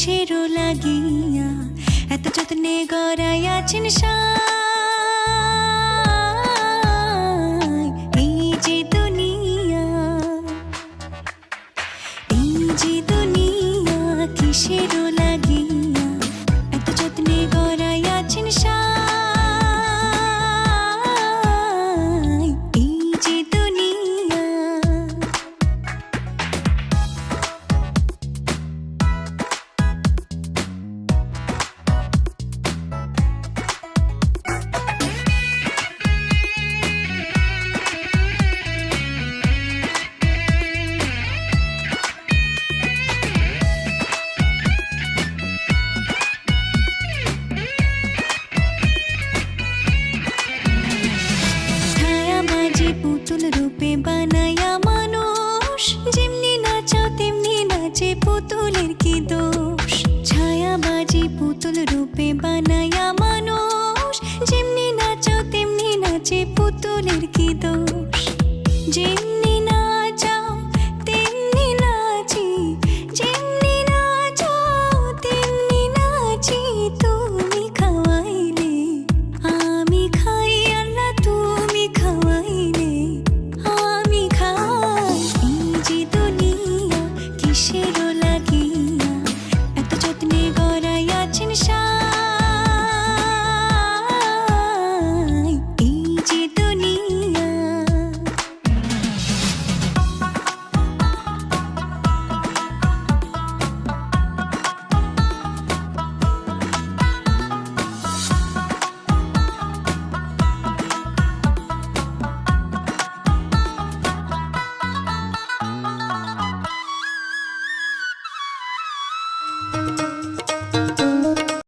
কিসেরও লাগিয়া এত যত্নে গড়াইয়াছেন এই যে দুনিয়া, এই যে দুনিয়া কিসেরও লাগিয়া এত যত্নে গড়াইয়াছেন এই যে দুনিয়া। পুতুল রূপে বানায়া মানুষ, যেমনি নাচাও তেমনি নাচে, পুতুলের কি দোষ? ছায়াবাজি পুতুল রূপে বানায়া মানুষ, যেমনি নাচাও তেমনি নাচে, পুতুলের কি দোষ?